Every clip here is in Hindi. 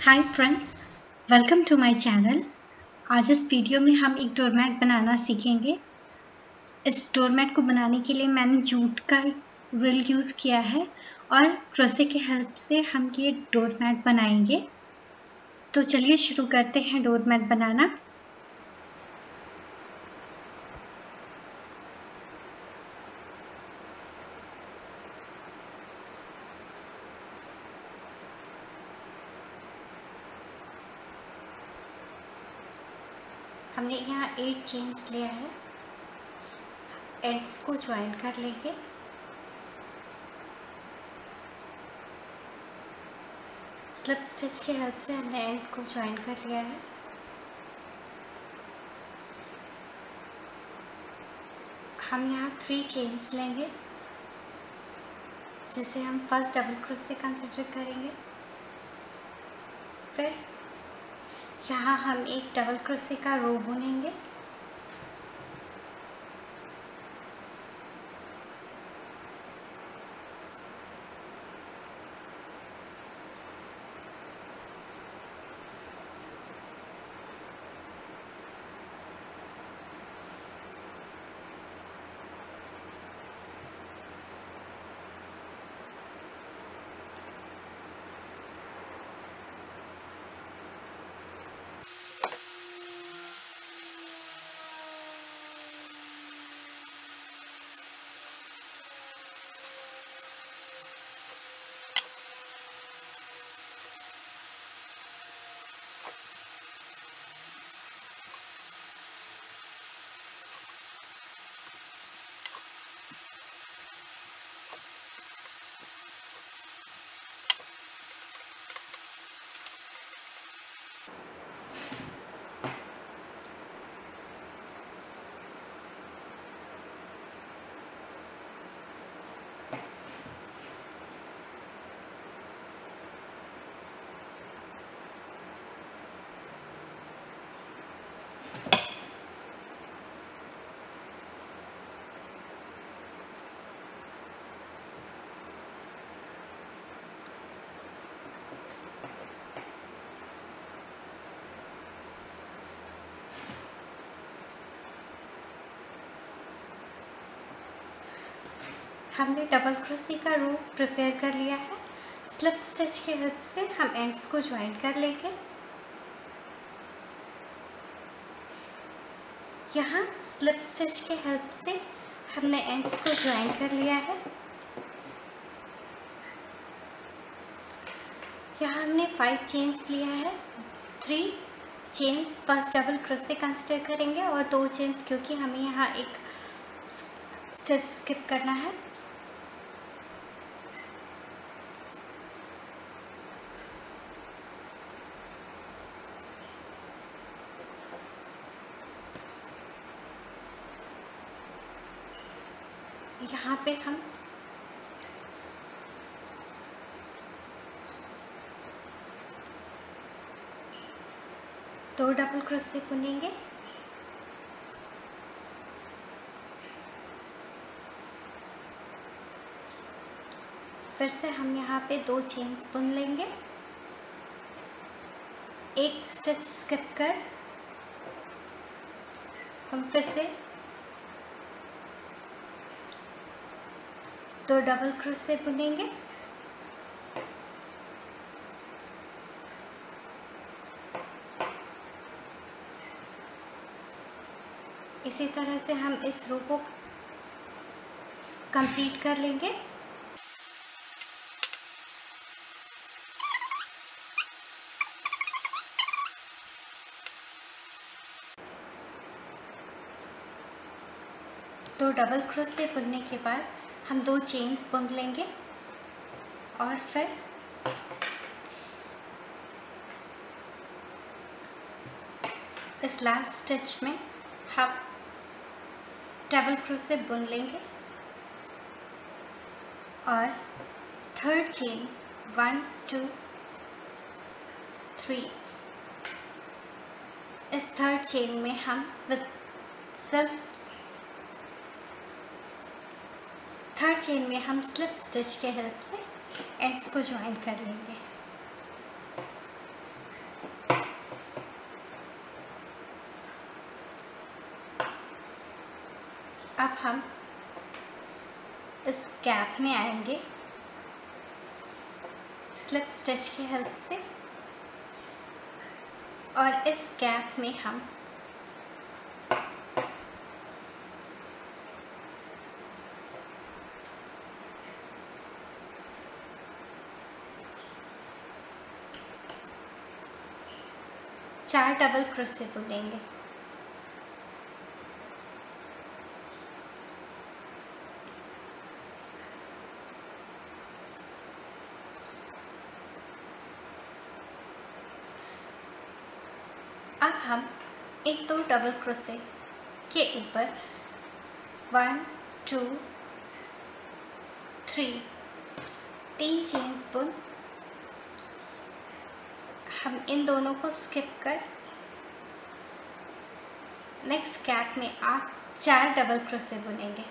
Hi friends, welcome to my channel. आज इस वीडियो में हम एक डोरमैट बनाना सीखेंगे। इस डोरमैट को बनाने के लिए मैंने जूट का रिल यूज़ किया है और क्रोशे के हेल्प से हम ये डोरमैट बनाएंगे। तो चलिए शुरू करते हैं डोरमैट बनाना। हमने यहाँ 8 चेन्स लिया है। एंड्स को ज्वाइन कर लेंगे। स्लिप स्टिच के हेल्प से हमने एंड को ज्वाइन कर लिया है। हम यहाँ 3 चेन्स लेंगे जिसे हम फर्स्ट डबल क्रोशे कंसिडर करेंगे। फिर यहाँ हम एक डबल क्रोशे का रो बुनेंगे। हमने डबल क्रोशे का रो प्रिपेयर कर लिया है। स्लिप स्टिच की हेल्प से हम एंड्स को ज्वाइन कर लेंगे। यहाँ स्लिप स्टिच के हेल्प से हमने एंड्स को ज्वाइन कर लिया है। यहाँ हमने 5 चेन्स लिया है। 3 chains first double crochet consider करेंगे और 2 चेन्स क्योंकि हमें यहाँ एक स्टिच स्किप करना है। यहाँ पे हम दो डबल क्रोशे बुनेंगे। फिर से हम यहाँ पे 2 चेन्स बुन लेंगे। एक स्टिच स्किप कर हम फिर से 2 डबल क्रोशे बुनेंगे। इसी तरह से हम इस रो को कंप्लीट कर लेंगे। दो डबल क्रोशे बुनने के बाद हम 2 चेन्स बुन लेंगे और फिर इस लास्ट स्टिच में हम डबल क्रोशे बुन लेंगे और थर्ड चेन 1 2 3 इस थर्ड चेन में हम थर्ड चेन में हम स्लिप स्टिच के हेल्प से एंड्स को ज्वाइन कर लेंगे। अब हम इस गैप में आएंगे स्लिप स्टिच की हेल्प से, और इस गैप में हम चार डबल क्रोशे बुनेंगे। अब हम एक दो डबल क्रोशे के ऊपर 1 2 3 3 चेन्स बुन हम इन दोनों को स्किप कर नेक्स्ट गैप में आप 4 डबल क्रोशे बुनेंगे।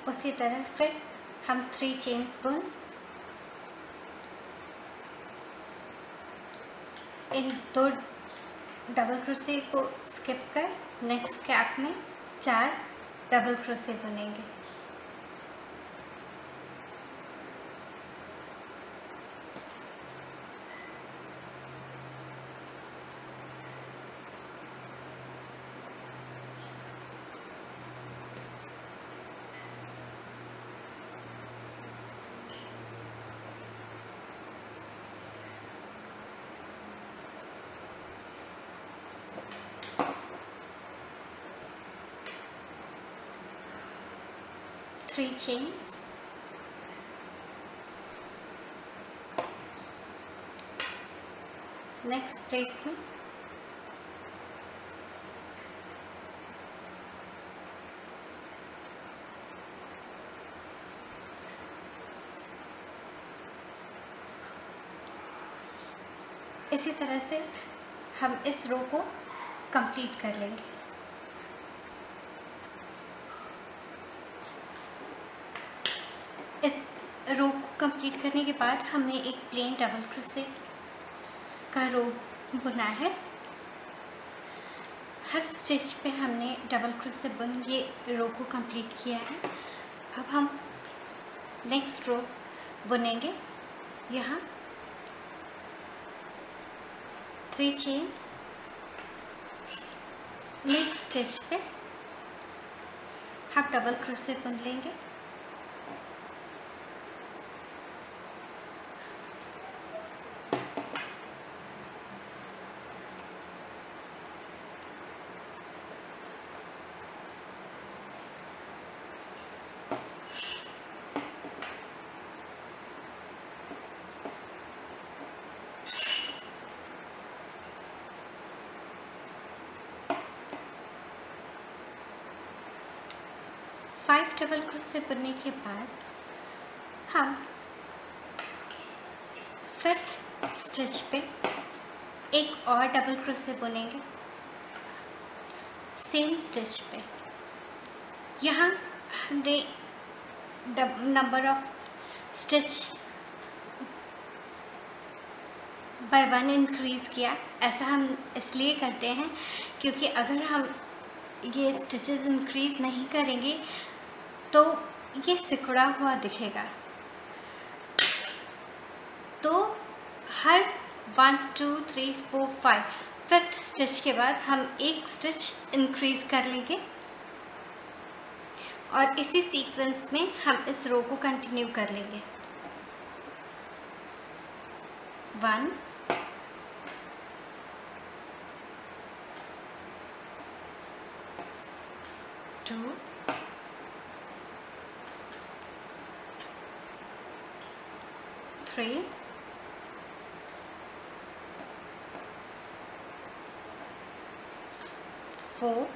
उसी तरह फिर हम 3 चेन्स बुन इन दो डबल क्रोशे को स्किप कर नेक्स्ट गैप में 4 डबल क्रोशे बुनेंगे। Three chains, next placement, इसी तरह से हम इस रो को कंप्लीट कर लेंगे। इस रो को कंप्लीट करने के बाद हमने एक प्लेन डबल क्रोशे का रो बुना है। हर स्टिच पे हमने डबल क्रोशे बुन ये रो को कंप्लीट किया है। अब हम नेक्स्ट रो बुनेंगे। यहाँ 3 चेन्स, नेक्स्ट स्टिच पे हम डबल क्रोशे बुन लेंगे। फाइव डबल क्रोशे बुनने के बाद हम 5th स्टिच पे एक और डबल क्रोशे बुनेंगे सेम स्टिच पे। यहाँ हमने number of stitch bye 1 increase किया। ऐसा हम इसलिए करते हैं क्योंकि अगर हम ये स्टिचेस इंक्रीज़ नहीं करेंगे तो ये सिकुड़ा हुआ दिखेगा। तो हर 1 2 3 4 5 5th स्टिच के बाद हम एक स्टिच इंक्रीज़ कर लेंगे और इसी सीक्वेंस में हम इस रो को कंटिन्यू कर लेंगे। 1 2 3 4 5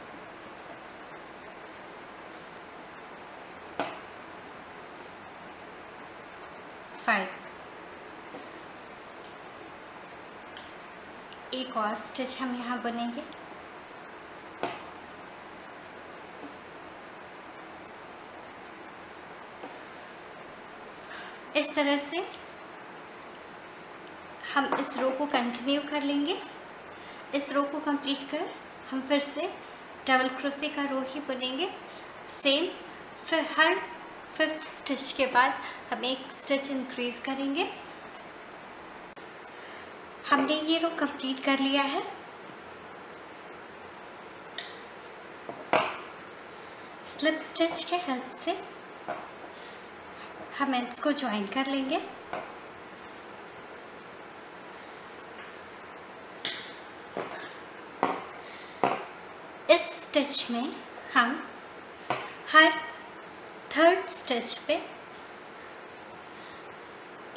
5। एक और स्टिच हम यहाँ बुनेंगे। इस तरह से हम इस रो को कंटिन्यू कर लेंगे। इस रो को कंप्लीट कर हम फिर से डबल क्रोशे का रो ही बुनेंगे सेम। फिर हर 5th स्टिच के बाद हम एक स्टिच इंक्रीज करेंगे। हमने ये रो कंप्लीट कर लिया है। स्लिप स्टिच के हेल्प से हम इसको ज्वाइन कर लेंगे। इस स्टिच में हम हर 3rd स्टिच पे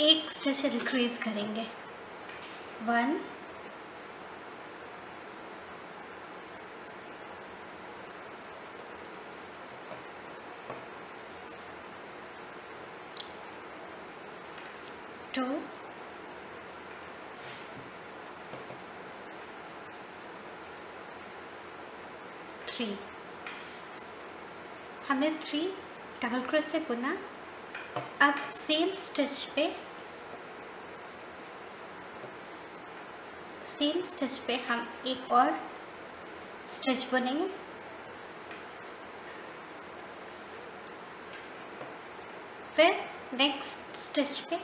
एक स्टिच इंक्रीज करेंगे। 1 2 3। हमने 3 डबल क्रोशे बुना। अब सेम स्टिच पे हम एक और स्टिच बुनेंगे। फिर नेक्स्ट स्टिच पे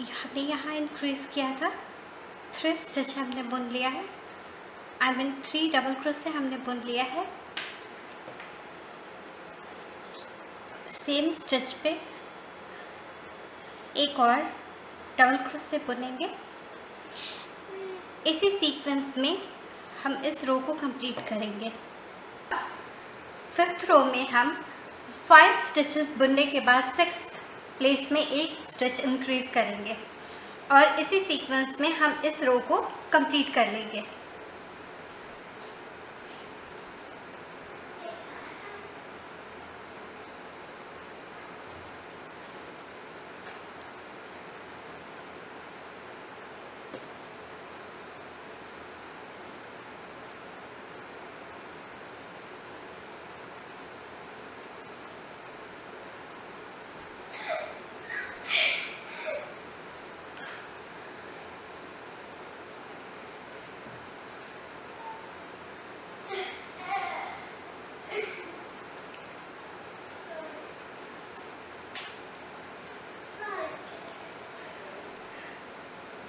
हमने यहाँ इंक्रीज किया था। 3 स्टिच हमने बुन लिया है। 3 डबल क्रोशे हमने बुन लिया है। सेम स्टिच पे एक और डबल क्रोशे बुनेंगे। इसी सीक्वेंस में हम इस रो को कंप्लीट करेंगे। 5th रो में हम 5 स्टिचेस बुनने के बाद 6th प्लेस में एक स्टिच इंक्रीज करेंगे और इसी सीक्वेंस में हम इस रो को कंप्लीट कर लेंगे।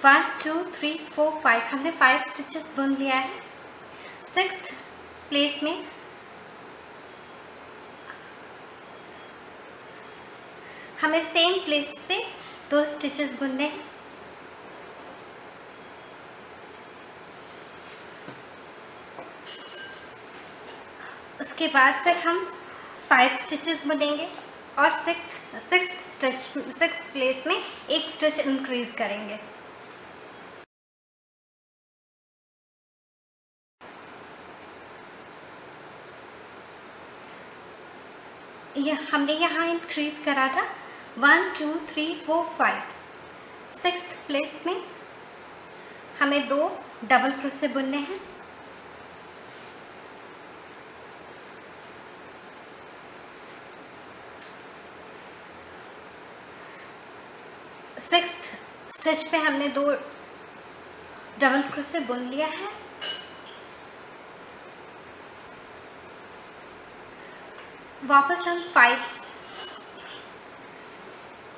वन 2 3 4 5 हमने 5 स्टिचेस बुन लिया है। 6th प्लेस में हमें सेम प्लेस पे 2 स्टिचेस बुनने हैं। उसके बाद फिर हम 5 स्टिचेस बुनेंगे और 6th प्लेस में एक स्टिच इंक्रीज करेंगे। हमने यहाँ इंक्रीज करा था 1 2 3 4 5। 6th प्लेस में हमें 2 डबल क्रोशे बुनने हैं। सिक्स्थ स्टिच पे हमने 2 डबल क्रोशे बुन लिया है। वापस हम 5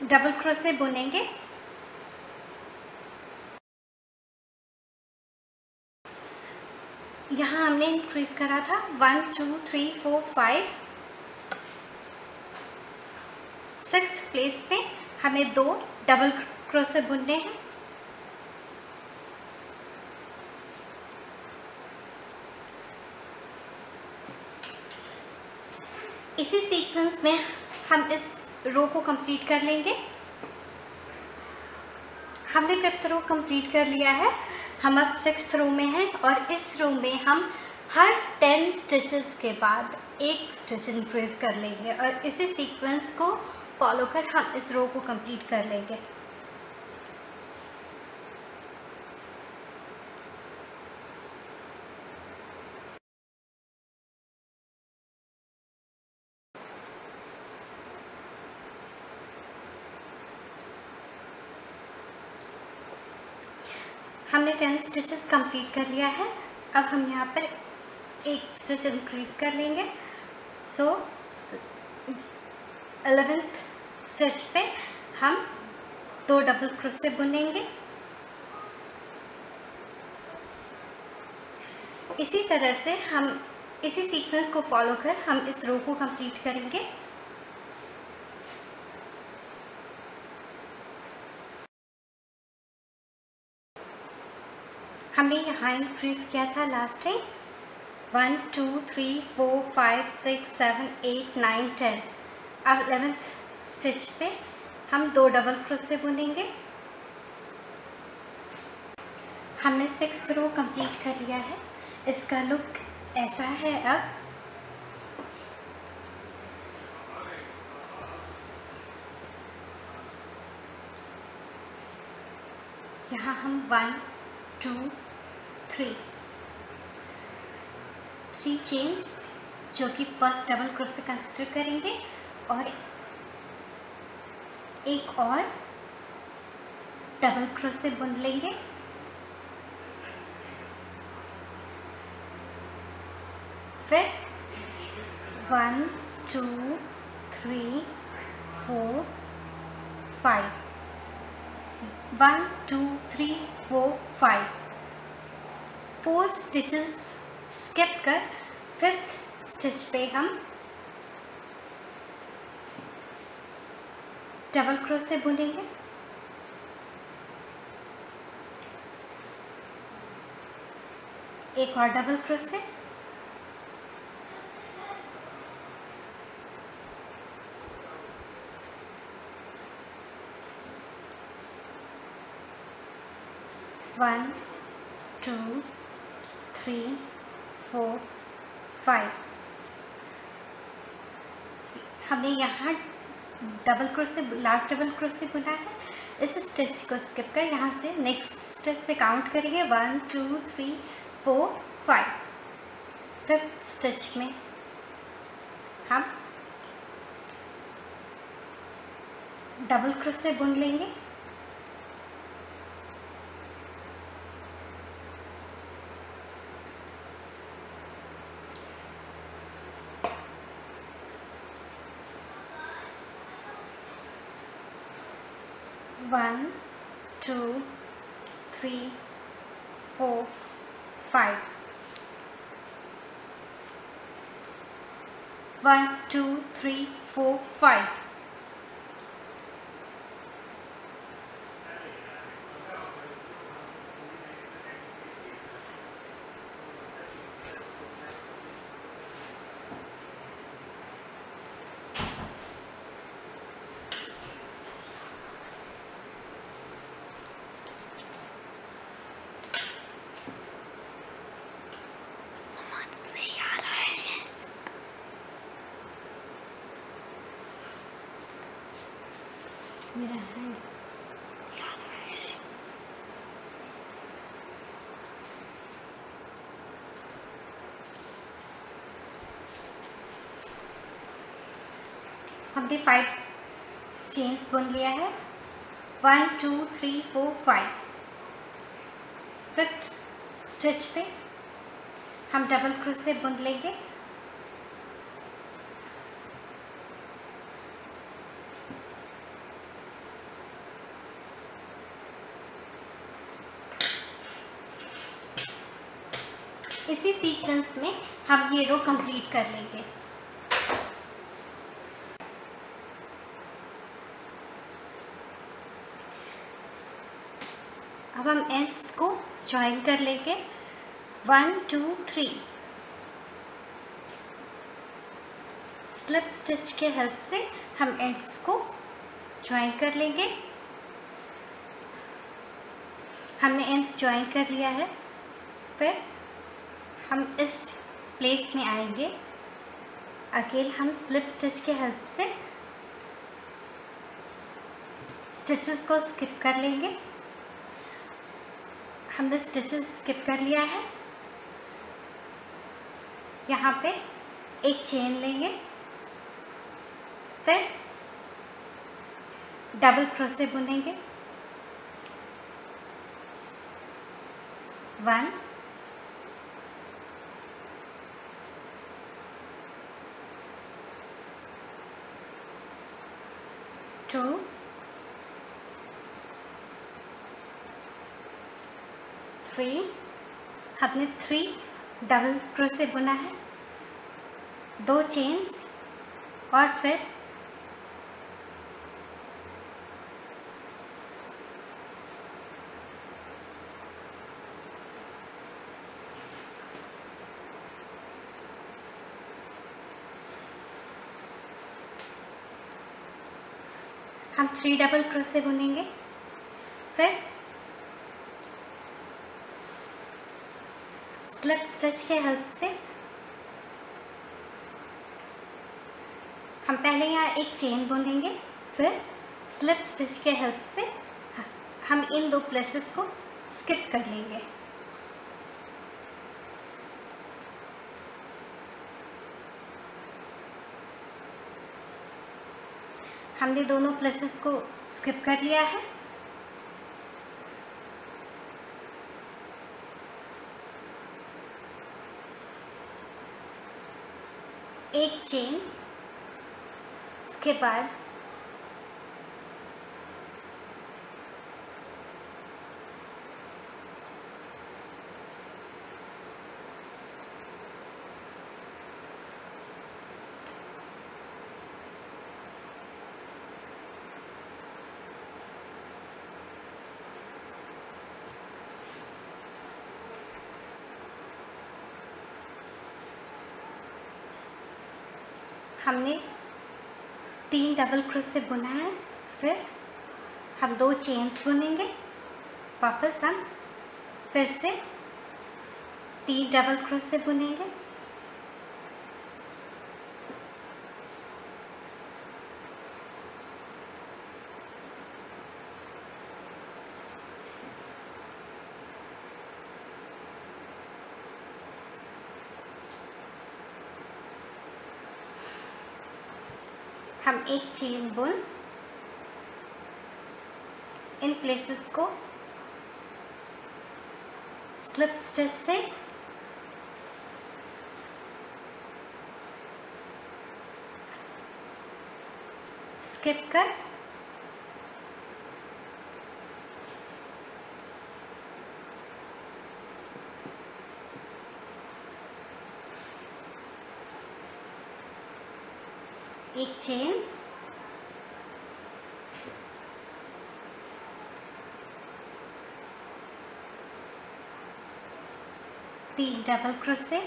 डबल क्रोशे बुनेंगे। यहाँ हमने इंक्रीज करा था 1 2 3 4 5। 6th प्लेस पे हमें 2 डबल क्रोशे बुनने हैं। इसी सीक्वेंस में हम इस रो को कंप्लीट कर लेंगे। हमने 5th रो कंप्लीट कर लिया है। हम अब 6th रो में हैं और इस रो में हम हर 10 स्टिचेस के बाद एक स्टिच इंक्रीज कर लेंगे और इसी सीक्वेंस को फॉलो कर हम इस रो को कंप्लीट कर लेंगे। हमने 10 स्टिचेस कंप्लीट कर लिया है। अब हम यहाँ पर एक स्टिच इंक्रीज कर लेंगे। सो 11th स्टिच पे हम 2 डबल क्रोशे बुनेंगे। इसी तरह से हम इसी सीक्वेंस को फॉलो कर हम इस रो को कंप्लीट करेंगे। हमने यहाँ इंक्रीज किया था लास्ट टाइम 1 2 3 4 5 6 7 8 9 10। अब 11th स्टिच पे हम 2 डबल क्रोशे बुनेंगे। हमने 6th रो कंप्लीट कर लिया है। इसका लुक ऐसा है। अब यहाँ हम 1 2 3 चेन्स जो कि फर्स्ट डबल क्रोशे कंसिडर करेंगे और एक और डबल क्रोशे बुन लेंगे। फिर 1 2 3 4 5 1 2 3 4 5 4 स्टिचेस स्किप कर 5th स्टिच पे हम डबल क्रोशे बुनेंगे। एक और डबल क्रोशे, वन 2 3 4 5। हमने यहाँ double crochet last double crochet बुना है। इस स्टिच को स्किप कर यहाँ से नेक्स्ट स्टिच से काउंट करेंगे 1 2 3 4 5। 5th स्टिच में हम डबल क्रोशे बुन लेंगे। वन 2 3 4 5 1 2 3 4 5। मेरा है हमने 5 चेन्स बुन लिया है। 1 2 3 4 5। 5th स्टिच पे हम डबल क्रोशे बुन लेंगे। इसी सीक्वेंस में हम ये रो कंप्लीट कर लेंगे। अब हम एंड्स को ज्वाइन कर लेंगे 1 2 3। स्लिप स्टिच के हेल्प से हम एंड्स को ज्वाइन कर लेंगे। हमने एंड्स ज्वाइन कर लिया है। फिर हम इस प्लेस में आएंगे। अगेन हम स्लिप स्टिच के हेल्प से स्टिचेस को स्किप कर लेंगे। हमने स्टिचेस स्किप कर लिया है। यहाँ पे एक चेन लेंगे, फिर डबल क्रोशे बुनेंगे। 1 2 3। हमने 3 डबल क्रोशे बुना है, 2 चेन्स और फिर हम 3 डबल क्रोशे बुनेंगे। फिर स्लिप स्टिच के हेल्प से हम पहले यहाँ एक चेन बुनेंगे, फिर स्लिप स्टिच के हेल्प से हम इन 2 प्लेसेस को स्किप कर लेंगे। हमने दोनों प्लेसेस को स्किप कर लिया है। एक चेन, उसके बाद हमने 3 डबल क्रोशे बुना है। फिर हम 2 चेन्स बुनेंगे। वापस हम फिर से 3 डबल क्रोशे बुनेंगे। हम एक चेन बुन इन प्लेसेस को स्लिप स्टिच से स्किप कर एक चेन, तीन डबल क्रोशे,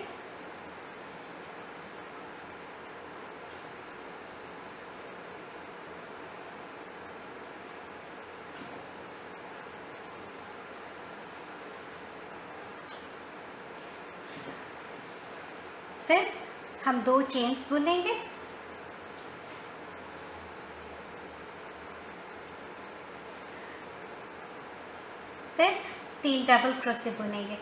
फिर हम 2 चेन्स बुनेंगे। फिर 3 डबल क्रोशे बुनेंगे।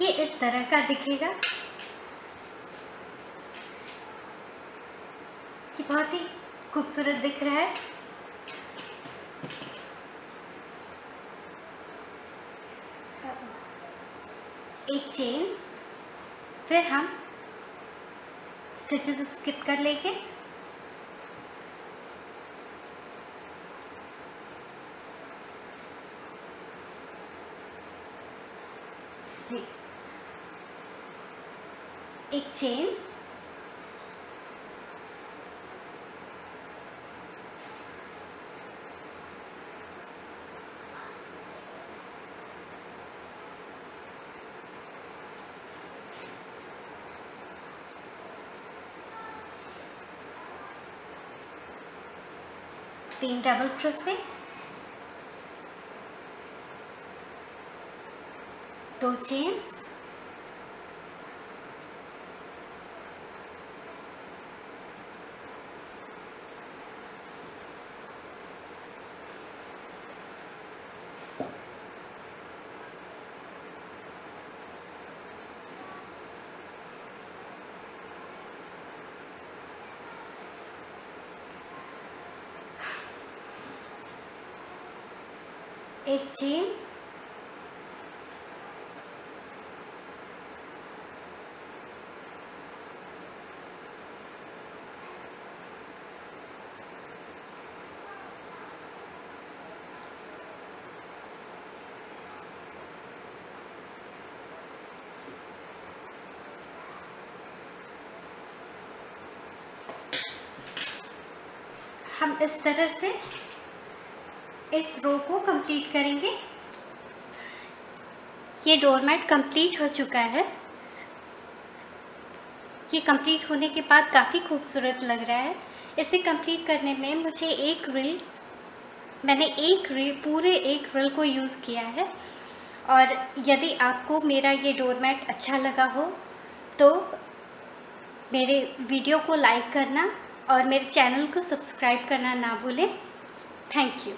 ये इस तरह का दिखेगा कि बहुत ही खूबसूरत दिख रहा है। एक चेन, फिर हम स्टिचेस स्किप कर लेंगे। एक चेन, तीन डबल क्रोशे, दो चेन्स, एक चेन, हम इस तरह से इस रो को कंप्लीट करेंगे। ये डोरमैट कंप्लीट हो चुका है। ये कंप्लीट होने के बाद काफ़ी खूबसूरत लग रहा है। इसे कंप्लीट करने में मुझे मैंने पूरे एक रिल को यूज़ किया है। और यदि आपको मेरा ये डोरमैट अच्छा लगा हो तो मेरे वीडियो को लाइक करना और मेरे चैनल को सब्सक्राइब करना ना भूलें। Thank you.